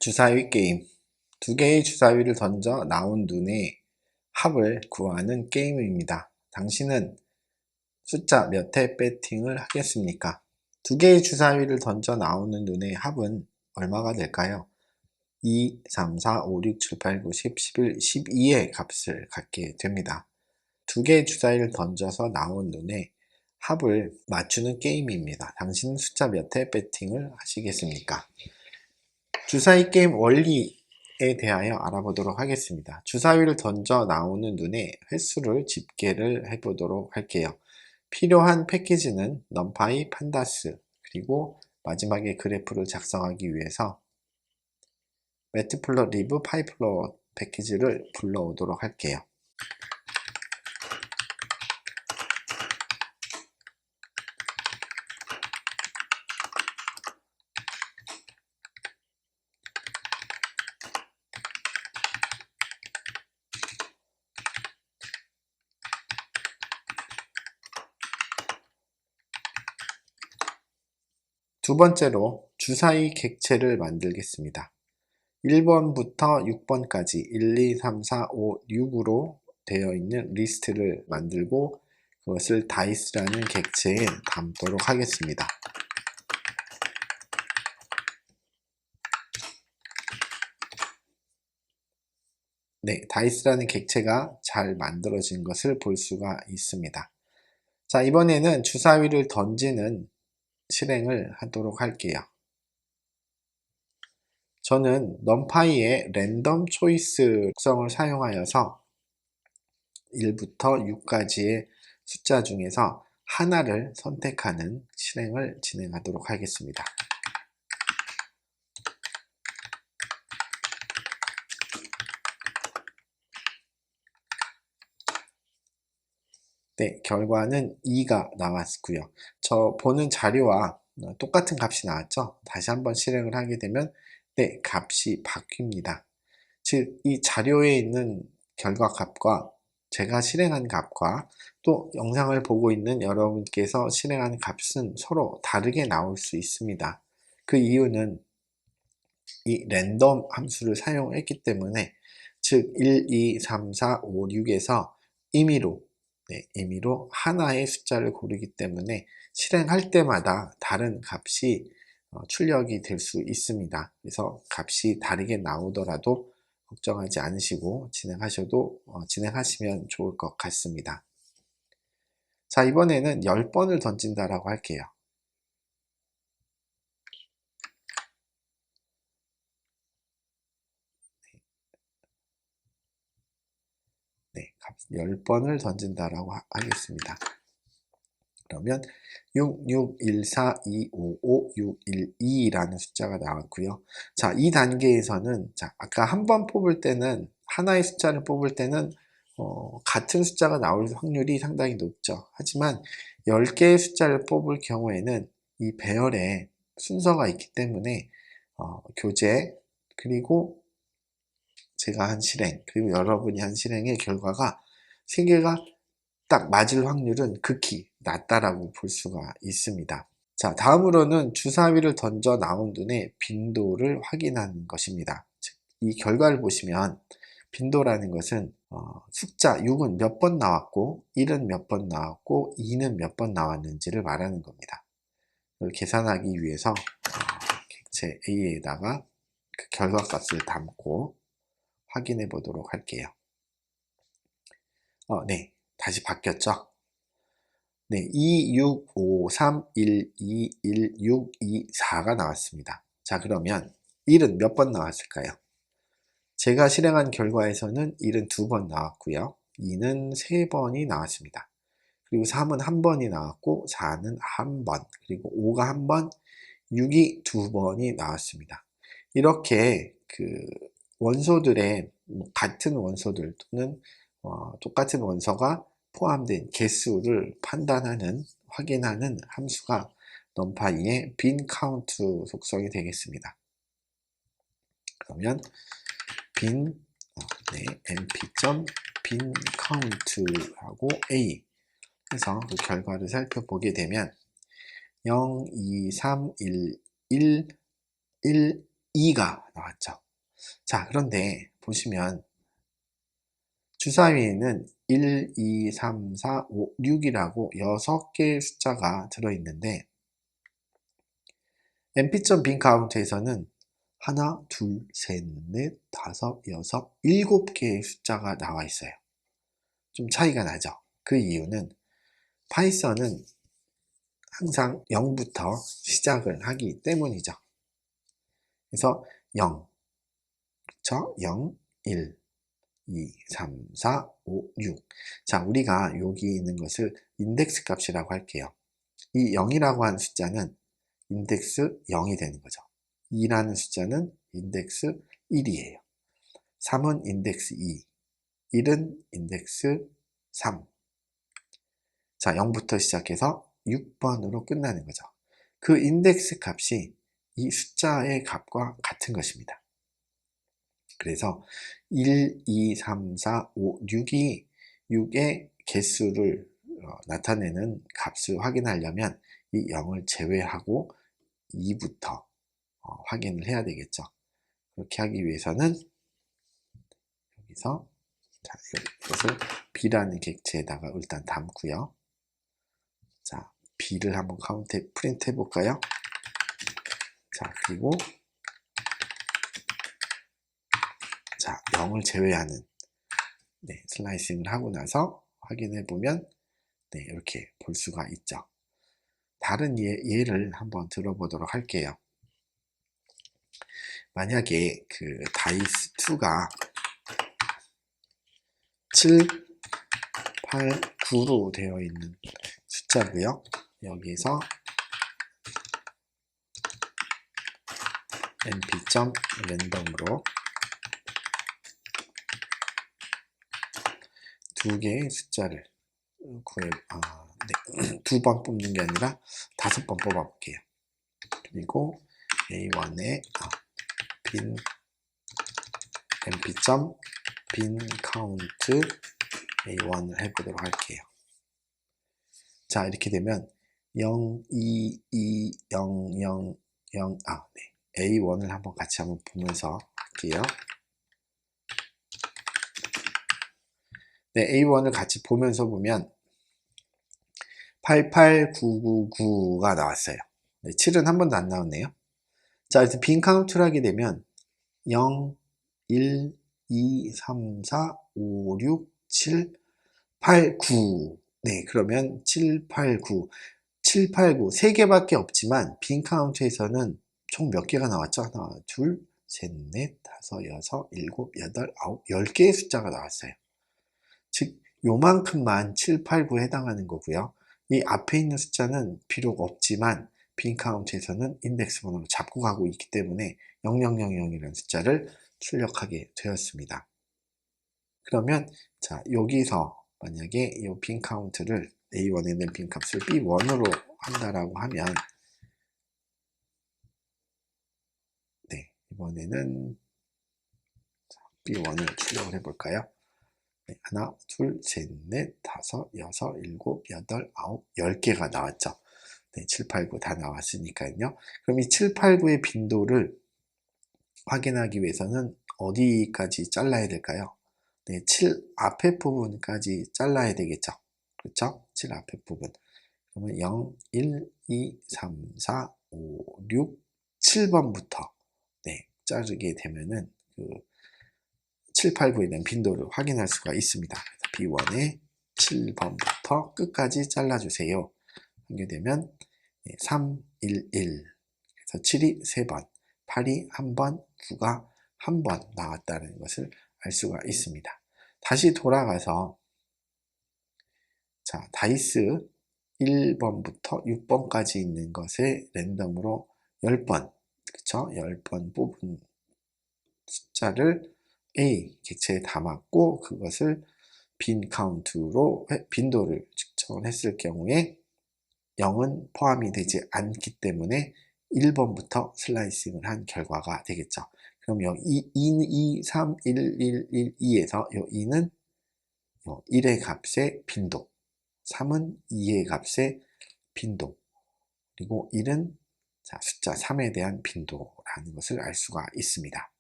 주사위 게임. 두 개의 주사위를 던져 나온 눈의 합을 구하는 게임입니다. 당신은 숫자 몇 회 배팅을 하겠습니까? 두 개의 주사위를 던져 나오는 눈의 합은 얼마가 될까요? 2, 3, 4, 5, 6, 7, 8, 9, 10, 11, 12의 값을 갖게 됩니다. 두 개의 주사위를 던져서 나온 눈의 합을 맞추는 게임입니다. 당신은 숫자 몇 회 배팅을 하시겠습니까? 주사위 게임 원리에 대하여 알아보도록 하겠습니다. 주사위를 던져 나오는 눈의 횟수를 집계를 해보도록 할게요. 필요한 패키지는 넘파이, 판다스, 그리고 마지막에 그래프를 작성하기 위해서 매트플롯리브 파이플롯 패키지를 불러오도록 할게요. 두 번째로 주사위 객체를 만들겠습니다. 1번부터 6번까지 1, 2, 3, 4, 5, 6으로 되어 있는 리스트를 만들고 그것을 다이스라는 객체에 담도록 하겠습니다. 네, 다이스라는 객체가 잘 만들어진 것을 볼 수가 있습니다. 자, 이번에는 주사위를 던지는 실행을 하도록 할게요. 저는 넘파이의 랜덤 초이스 특성을 사용하여서 1부터 6까지의 숫자 중에서 하나를 선택하는 실행을 진행하도록 하겠습니다. 네, 결과는 2가 나왔고요. 저 보는 자료와 똑같은 값이 나왔죠? 다시 한번 실행을 하게 되면 네, 값이 바뀝니다. 즉, 이 자료에 있는 결과 값과 제가 실행한 값과 또 영상을 보고 있는 여러분께서 실행한 값은 서로 다르게 나올 수 있습니다. 그 이유는 이 랜덤 함수를 사용했기 때문에 즉 1, 2, 3, 4, 5, 6에서 임의로 하나의 숫자를 고르기 때문에 실행할 때마다 다른 값이 출력이 될 수 있습니다. 그래서 값이 다르게 나오더라도 걱정하지 않으시고 진행하시면 좋을 것 같습니다. 자, 이번에는 10번을 던진다라고 할게요. 네, 10번을 던진다라고 하겠습니다. 그러면 6, 6, 1, 4, 2, 5, 5, 6, 1, 2라는 숫자가 나왔고요. 자, 이 단계에서는 아까 한 번 뽑을 때는 하나의 숫자를 뽑을 때는 같은 숫자가 나올 확률이 상당히 높죠. 하지만 10개의 숫자를 뽑을 경우에는 이 배열에 순서가 있기 때문에 교재 그리고 제가 한 실행 그리고 여러분이 한 실행의 결과가 3개가 딱 맞을 확률은 극히 낮다라고 볼 수가 있습니다. 자, 다음으로는 주사위를 던져 나온 눈의 빈도를 확인하는 것입니다. 즉, 이 결과를 보시면 빈도라는 것은 숫자 6은 몇 번 나왔고 1은 몇 번 나왔고 2는 몇 번 나왔는지를 말하는 겁니다. 이걸 계산하기 위해서 객체 A에다가 그 결과값을 담고 확인해 보도록 할게요. 네, 다시 바뀌었죠? 네, 2, 6, 5, 3, 1, 2, 1, 6, 2, 4가 나왔습니다. 자, 그러면 1은 몇 번 나왔을까요? 제가 실행한 결과에서는 1은 2번 나왔고요. 2는 3번이 나왔습니다. 그리고 3은 1번이 나왔고 4는 1번, 그리고 5가 1번, 6이 2번이 나왔습니다. 이렇게 그 원소들의 같은 원소들 또는 똑같은 원소가 포함된 개수를 확인하는 함수가 numpy의 bin count 속성이 되겠습니다. 그러면 np.bin count하고 a 해서 그 결과를 살펴보게 되면 0, 2, 3, 1, 1, 1, 2가 나왔죠. 자, 그런데 보시면 주사위에는 1, 2, 3, 4, 5, 6이라고 6개의 숫자가 들어있는데 np.bin 카운트에서는 하나, 둘, 셋, 넷, 다섯, 여섯, 7개의 숫자가 나와 있어요. 좀 차이가 나죠. 그 이유는 파이썬은 항상 0부터 시작을 하기 때문이죠. 그래서 0, 그쵸? 0, 1, 2, 3, 4, 5, 6. 자, 우리가 여기 있는 것을 인덱스 값이라고 할게요. 이 0이라고 하는 숫자는 인덱스 0이 되는 거죠. 2라는 숫자는 인덱스 1이에요. 3은 인덱스 2, 1은 인덱스 3. 자, 0부터 시작해서 6번으로 끝나는 거죠. 그 인덱스 값이 이 숫자의 값과 같은 것입니다. 그래서 1, 2, 3, 4, 5, 6이 6의 개수를 나타내는 값을 확인하려면 이 0을 제외하고 2부터 확인을 해야 되겠죠. 그렇게 하기 위해서는 여기서 자, 이것을 B라는 객체에다가 일단 담고요. 자, B를 한번 프린트 해볼까요? 자, 그리고 자, 0을 제외하는 슬라이싱을 하고 나서 확인해 보면 이렇게 볼 수가 있죠. 다른 예를 한번 들어보도록 할게요. 만약에 그 다이스 2가 7, 8, 9로 되어 있는 숫자고요. 여기서 np.random으로 두 개의 숫자를 두 번 뽑는 게 아니라 5번 뽑아 볼게요. 그리고 A1에 bin np.bin count A1을 해보도록 할게요. 자, 이렇게 되면 0, 2, 2, 0, 0, 0, A1을 한번 같이 한번 보면서 할게요. A1을 같이 보면서 보면 88999가 나왔어요. 7은 한 번도 안 나왔네요. 자, 그래서 빈 카운트를 하게 되면 0, 1, 2, 3, 4, 5, 6, 7, 8, 9. 그러면 7, 8, 9. 7, 8, 9. 3개밖에 없지만 빈 카운트에서는 총 몇 개가 나왔죠? 하나, 둘, 셋, 넷, 다섯, 여섯, 일곱, 여덟, 아홉, 10개의 숫자가 나왔어요. 즉 요만큼만 7, 8, 9에 해당하는 거고요. 이 앞에 있는 숫자는 비록 없지만 빈 카운트에서는 인덱스 번호로 잡고 가고 있기 때문에 0000이라는 숫자를 출력하게 되었습니다. 그러면 자, 여기서 만약에 이 빈 카운트를 A1에 있는 빈 값을 B1으로 한다라고 하면 이번에는 B1을 출력을 해볼까요? 하나, 둘, 셋, 넷, 다섯, 여섯, 일곱, 여덟, 아홉, 10개가 나왔죠. 7, 8, 9 다 나왔으니까요. 그럼 이 7, 8, 9의 빈도를 확인하기 위해서는 어디까지 잘라야 될까요? 7 앞에 부분까지 잘라야 되겠죠. 그렇죠? 7 앞에 부분. 그러면 0, 1, 2, 3, 4, 5, 6, 7번부터 자르게 되면은 7, 8, 9에 대한 빈도를 확인할 수가 있습니다. B1에 7번부터 끝까지 잘라주세요. 하게 되면 3, 1, 1. 그래서 7이 3번, 8이 1번, 9가 1번 나왔다는 것을 알 수가 있습니다. 다시 돌아가서 자, 다이스 1번부터 6번까지 있는 것에 랜덤으로 10번, 그쵸? 10번 뽑은 숫자를 A 객체에 담았고 그것을 빈 카운트로 빈도를 측정을 했을 경우에 0은 포함이 되지 않기 때문에 1번부터 슬라이싱을 한 결과가 되겠죠. 그럼 여기 2, 3, 1, 1, 1, 2에서 이 2는 1의 값의 빈도, 3은 2의 값의 빈도, 그리고 1은 자, 숫자 3에 대한 빈도라는 것을 알 수가 있습니다.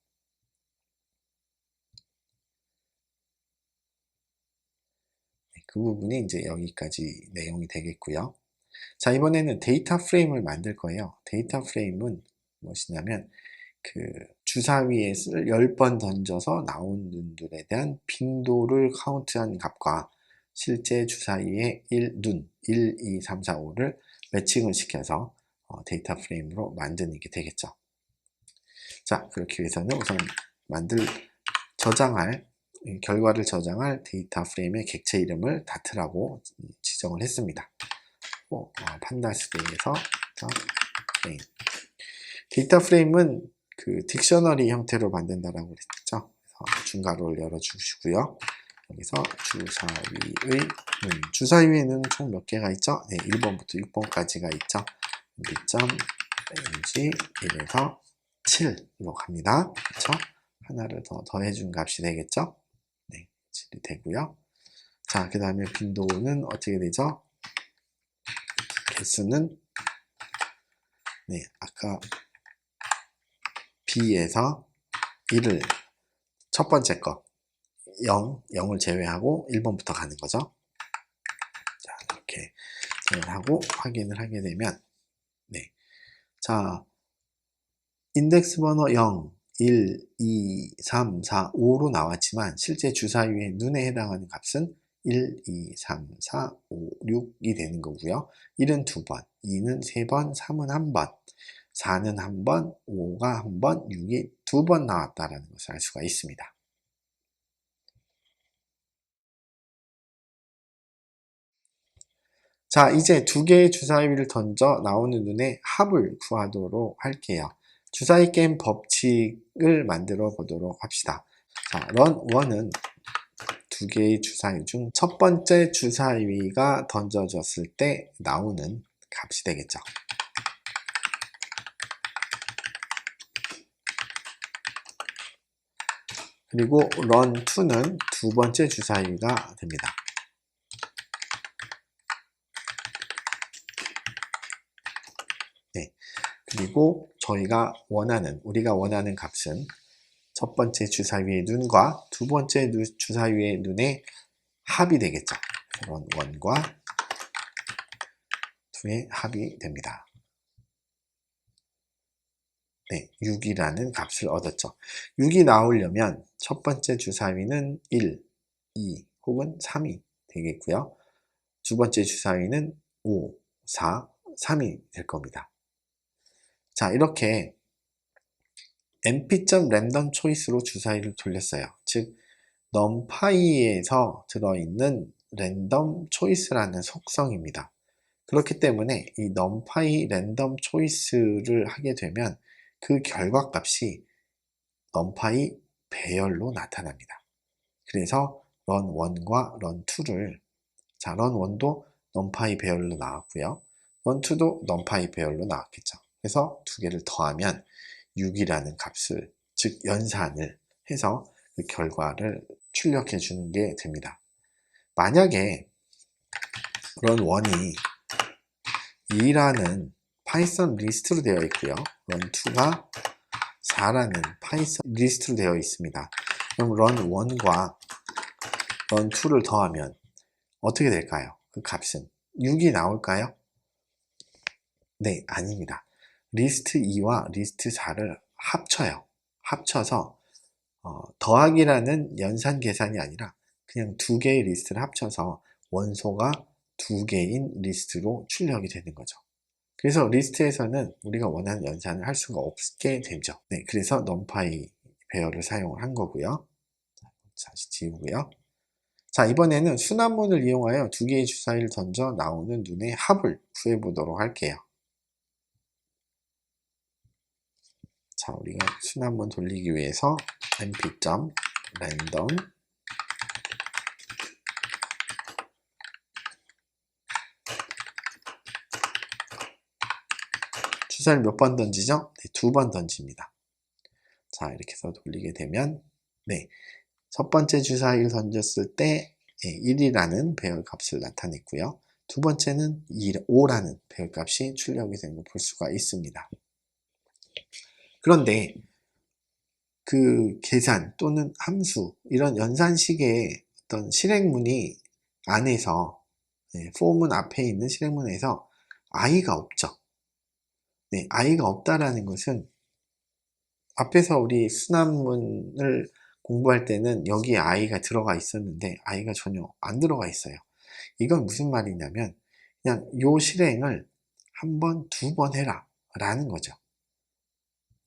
그 부분이 이제 여기까지 내용이 되겠고요. 자, 이번에는 데이터 프레임을 만들 거예요. 데이터 프레임은 무엇이냐면 그 주사위에 10번 던져서 나온 눈들에 대한 빈도를 카운트한 값과 실제 주사위의 눈 1, 2, 3, 4, 5를 매칭을 시켜서 데이터 프레임으로 만드는 게 되겠죠. 자, 그렇기 위해서는 우선 저장할 결과를 저장할 데이터 프레임의 객체 이름을 다트라고 지정을 했습니다. 판다스에서 프레임. 데이터 프레임은 그 딕셔너리 형태로 만든다라고 그랬죠. 그래서 중괄호를 열어주시고요. 여기서 주사위의 주사위에는 총 몇 개가 있죠? 네, 1번부터 6번까지가 있죠. 점 렌지 1에서 7로 갑니다. 그렇죠? 하나를 더 더해준 값이 되겠죠? 네, 7이 되고요. 자, 그 다음에 빈도는 어떻게 되죠? 개수는 네, 아까 B에서 1을 첫 번째 거 0을 제외하고 1번부터 가는 거죠. 자, 이렇게 제외하고 확인을 하게 되면 네, 자, 인덱스 번호 0, 1, 2, 3, 4, 5로 나왔지만 실제 주사위의 눈에 해당하는 값은 1, 2, 3, 4, 5, 6이 되는 거고요. 1은 2번, 2는 3번, 3은 1번, 4는 1번, 5가 1번, 6이 2번 나왔다는 것을 알 수가 있습니다. 자, 이제 두 개의 주사위를 던져 나오는 눈의 합을 구하도록 할게요. 주사위 게임 법칙을 만들어 보도록 합시다. 자, 런1은 두 개의 주사위 중 첫 번째 주사위가 던져졌을 때 나오는 값이 되겠죠. 그리고 런2는 두 번째 주사위가 됩니다. 네. 그리고 우리가 원하는 값은 첫 번째 주사위의 눈과 두 번째 주사위의 눈의 합이 되겠죠. 런 1과 2의 합이 됩니다. 네, 6이라는 값을 얻었죠. 6이 나오려면 첫 번째 주사위는 1, 2 혹은 3이 되겠고요. 두 번째 주사위는 5, 4, 3이 될 겁니다. 자, 이렇게 np.랜덤 초이스로 주사위를 돌렸어요. 즉 numPy에서 들어있는 랜덤 초이스라는 속성입니다. 그렇기 때문에 이 numpy 랜덤 초이스를 하게 되면 그 결과값이 numpy 배열로 나타납니다. 그래서 run1과 run2를 자, run1도 numpy 배열로 나왔고요. run2도 numpy 배열로 나왔겠죠. 그래서 두 개를 더하면 6이라는 값을 즉 연산을 해서 그 결과를 출력해 주는 게 됩니다. 만약에 run1이 2라는 파이썬 리스트로 되어 있고요. run2가 4라는 파이썬 리스트로 되어 있습니다. 그럼 run1과 run2를 더하면 어떻게 될까요? 그 값은 6이 나올까요? 네, 아닙니다. 리스트 2와 리스트 4를 합쳐요. 합쳐서 더하기라는 연산 계산이 아니라 그냥 두 개의 리스트를 합쳐서 원소가 두 개인 리스트로 출력이 되는 거죠. 그래서 리스트에서는 우리가 원하는 연산을 할 수가 없게 되죠. 네, 그래서 numpy 배열을 사용을 한 거고요. 다시 지우고요. 자, 이번에는 순환문을 이용하여 두 개의 주사위를 던져 나오는 눈의 합을 구해보도록 할게요. 자, 우리가 순환문 돌리기 위해서 np.random 주사위를 몇 번 던지죠? 네, 2번 던집니다. 자, 이렇게 해서 돌리게 되면 네, 첫 번째 주사위를 던졌을 때 1이라는 배열 값을 나타냈고요. 두 번째는 5라는 배열값이 출력이 되는 걸 볼 수가 있습니다. 그런데 그 계산 또는 함수 이런 연산식의 어떤 실행문이 안에서 for문 앞에 있는 실행문에서 i가 없죠. 네, i가 없다라는 것은 앞에서 우리 순환문을 공부할 때는 여기에 i가 들어가 있었는데 i가 전혀 안 들어가 있어요. 이건 무슨 말이냐면 그냥 요 실행을 한 번, 두 번 해라 라는 거죠.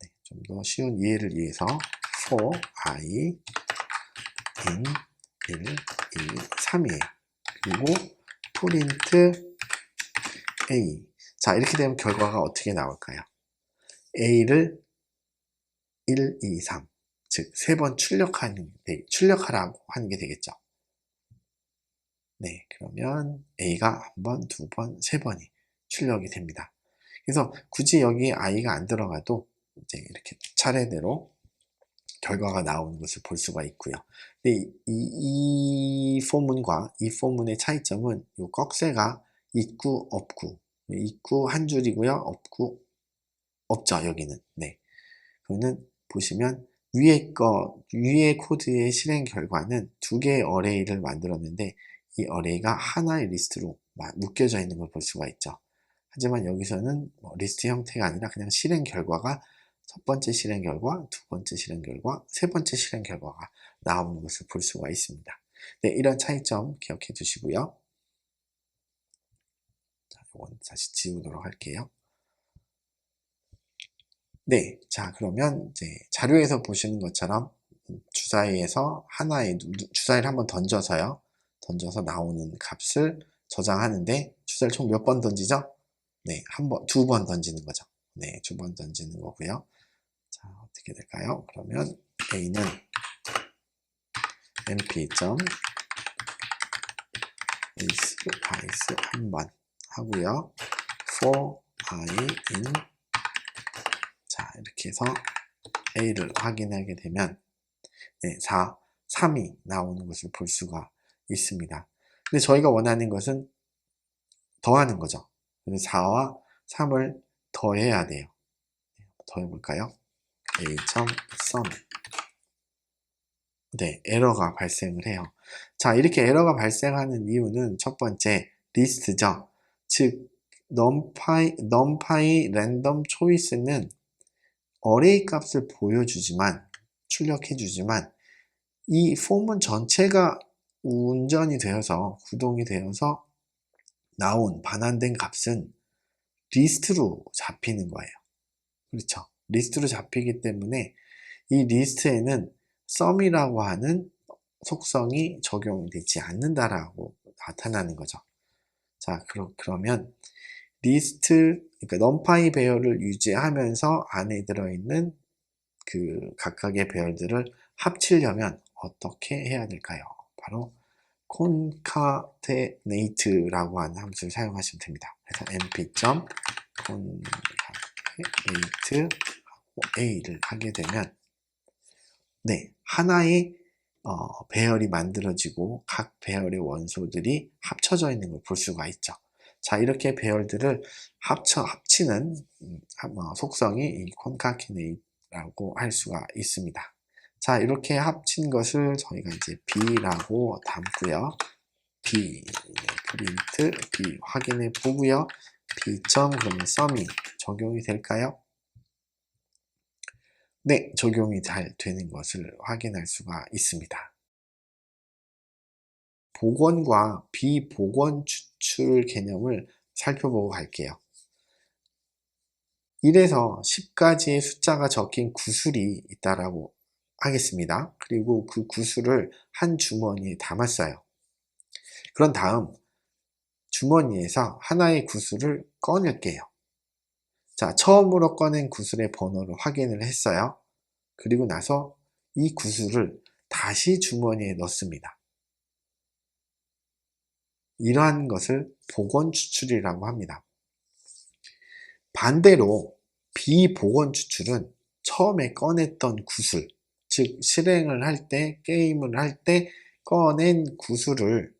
네, 좀 더 쉬운 이해를 위해서 for I in 1, 2, 3이에요. 그리고 print A. 자, 이렇게 되면 결과가 어떻게 나올까요? A를 1, 2, 3. 즉, 3번 출력하라고 하는 게 되겠죠. 네, 그러면 A가 한 번, 두 번, 3번이 출력이 됩니다. 그래서 굳이 여기 i가 안 들어가도 이제 이렇게 차례대로 결과가 나오는 것을 볼 수가 있고요. 근데 이 포문과 이 포문의 차이점은 이 꺽쇠가 있고 없고, 있고 한 줄이고요. 없고 없죠, 여기는. 네. 그거는 보시면 위에 코드의 실행 결과는 두 개의 어레이를 만들었는데 이 어레이가 하나의 리스트로 묶여져 있는 걸 볼 수가 있죠. 하지만 여기서는 리스트 형태가 아니라 그냥 실행 결과가 첫 번째 실행 결과, 두 번째 실행 결과, 세 번째 실행 결과가 나오는 것을 볼 수가 있습니다. 네, 이런 차이점 기억해 두시고요. 자, 이건 다시 지우도록 할게요. 네, 자 그러면 이제 자료에서 보시는 것처럼 주사위에서 주사위를 한번 던져서요. 던져서 나오는 값을 저장하는데 주사위를 총 몇 번 던지죠? 네, 두 번 던지는 거죠. 네, 두 번 던지는 거고요. 자, 어떻게 될까요? 그러면 A는 np.ace 한 번 하고요. for I in 자, 이렇게 해서 A를 확인하게 되면 네, 4, 3이 나오는 것을 볼 수가 있습니다. 근데 저희가 원하는 것은 더하는 거죠. 그래서 4와 3을 더해야 돼요. 더해볼까요? A.sum 네, 에러가 발생을 해요. 자, 이렇게 에러가 발생하는 이유는 첫 번째, 리스트죠. 즉, numpy 랜덤 초이스는 어레이 값을 보여주지만, 출력해주지만, 이 포문 전체가 운전이 되어서, 구동이 되어서 나온 반환된 값은 리스트로 잡히는 거예요. 그렇죠. 리스트로 잡히기 때문에 이 리스트에는 sum이라고 하는 속성이 적용되지 않는다라고 나타나는 거죠. 자, 그러면 리스트, 그러니까 numpy 배열을 유지하면서 안에 들어있는 그 각각의 배열들을 합치려면 어떻게 해야 될까요? 바로 concatenate라고 하는 함수를 사용하시면 됩니다. 그래서 np.concatenate a를 하게 되면 네, 하나의 배열이 만들어지고 각 배열의 원소들이 합쳐져 있는 걸 볼 수가 있죠. 자, 이렇게 배열들을 합치는 속성이 이 concatenate라고 할 수가 있습니다. 자, 이렇게 합친 것을 저희가 이제 B라고 담고요. B, 프린트 B 확인해 보고요. B. 그러면 sum이 적용이 될까요? 네, 적용이 잘 되는 것을 확인할 수가 있습니다. 복원과 비복원 추출 개념을 살펴보고 갈게요. 1에서 10까지의 숫자가 적힌 구슬이 있다라고 하겠습니다. 그리고 그 구슬을 한 주머니에 담았어요. 그런 다음 주머니에서 하나의 구슬을 꺼낼게요. 자, 처음으로 꺼낸 구슬의 번호를 확인을 했어요. 그리고 나서 이 구슬을 다시 주머니에 넣습니다. 이러한 것을 복원 추출이라고 합니다. 반대로 비복원 추출은 처음에 꺼냈던 구슬, 즉 실행을 할 때, 게임을 할 때 꺼낸 구슬을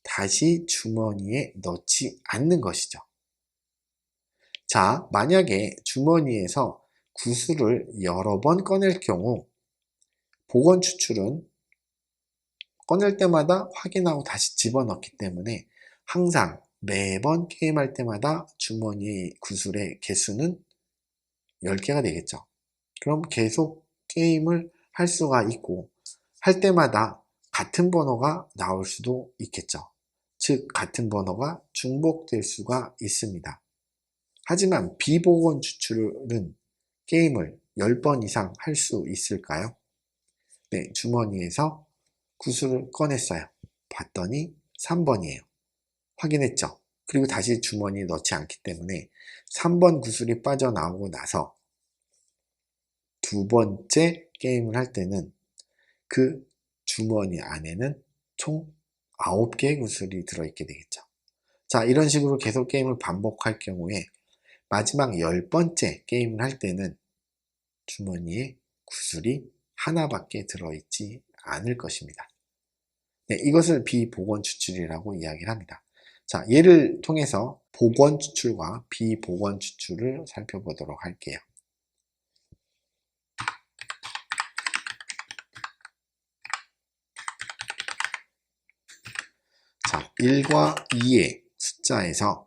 다시 주머니에 넣지 않는 것이죠. 자, 만약에 주머니에서 구슬을 여러 번 꺼낼 경우 복원 추출은 꺼낼 때마다 확인하고 다시 집어넣기 때문에 항상 매번 게임할 때마다 주머니 구슬의 개수는 10개가 되겠죠. 그럼 계속 게임을 할 수가 있고 할 때마다 같은 번호가 나올 수도 있겠죠. 즉 같은 번호가 중복될 수가 있습니다. 하지만 비복원 추출은 게임을 10번 이상 할 수 있을까요? 네, 주머니에서 구슬을 꺼냈어요. 봤더니 3번이에요. 확인했죠. 그리고 다시 주머니에 넣지 않기 때문에 3번 구슬이 빠져나오고 나서 두 번째 게임을 할 때는 그 주머니 안에는 총 9개의 구슬이 들어있게 되겠죠. 자, 이런 식으로 계속 게임을 반복할 경우에 마지막 10번째 게임을 할 때는 주머니에 구슬이 하나밖에 들어있지 않을 것입니다. 네, 이것을 비복원 추출이라고 이야기를 합니다. 자, 예를 통해서 복원 추출과 비복원 추출을 살펴보도록 할게요. 자, 1과 2의 숫자에서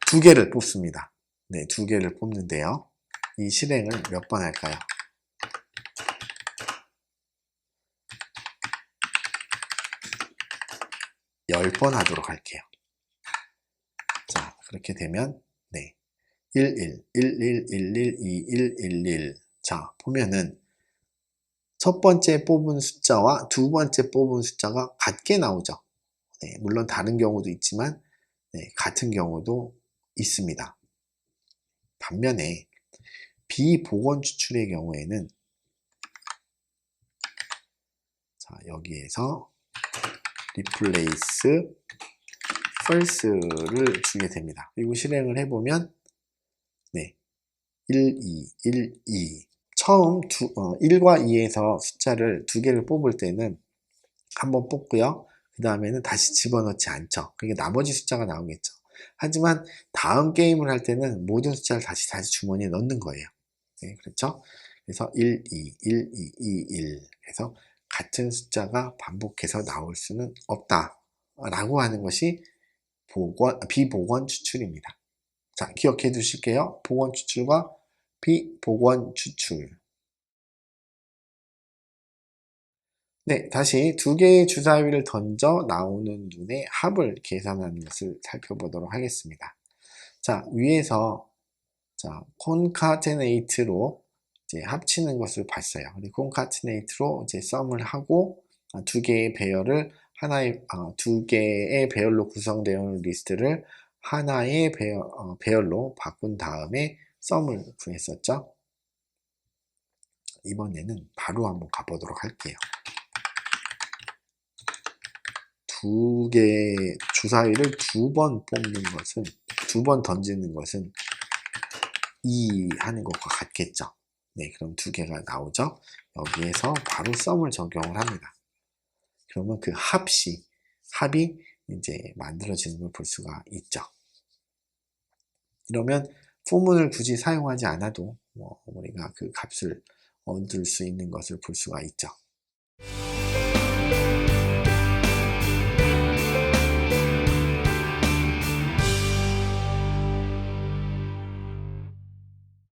두 개를 뽑습니다. 네, 두 개를 뽑는데요. 이 실행을 몇 번 할까요? 10번 하도록 할게요. 자, 그렇게 되면 네, 11, 11, 11, 21, 11. 자, 보면은 첫 번째 뽑은 숫자와 두 번째 뽑은 숫자가 같게 나오죠. 네, 물론 다른 경우도 있지만 네, 같은 경우도 있습니다. 반면에 비복원 추출의 경우에는 자, 여기에서 replace false를 주게 됩니다. 그리고 실행을 해보면 네, 1, 2, 1, 2 처음 1과 2에서 숫자를 두 개를 뽑을 때는 한번 뽑고요. 그 다음에는 다시 집어넣지 않죠. 그러니까 나머지 숫자가 나오겠죠. 하지만 다음 게임을 할 때는 모든 숫자를 다시 주머니에 넣는 거예요. 네, 그렇죠? 그래서 1, 2, 1, 2, 2, 1 해서 같은 숫자가 반복해서 나올 수는 없다 라고 하는 것이 비복원 추출입니다. 자, 기억해 두실게요. 복원 추출과 비복원 추출. 네, 다시 두 개의 주사위를 던져 나오는 눈의 합을 계산하는 것을 살펴보도록 하겠습니다. 자, 위에서 자, concatenate로 이제 합치는 것을 봤어요. 그리고 concatenate로 이제 썸을 하고 두 개의 배열을 두 개의 배열로 구성되어 있는 리스트를 하나의 배열로 바꾼 다음에 썸을 구했었죠. 이번에는 바로 한번 가보도록 할게요. 두 개의 주사위를 두 번 던지는 것은 2 하는 것과 같겠죠. 네, 그럼 두 개가 나오죠. 여기에서 바로 썸을 적용을 합니다. 그러면 그 합이 이제 만들어지는 걸 볼 수가 있죠. 이러면 포문을 굳이 사용하지 않아도 우리가 그 값을 얻을 수 있는 것을 볼 수가 있죠.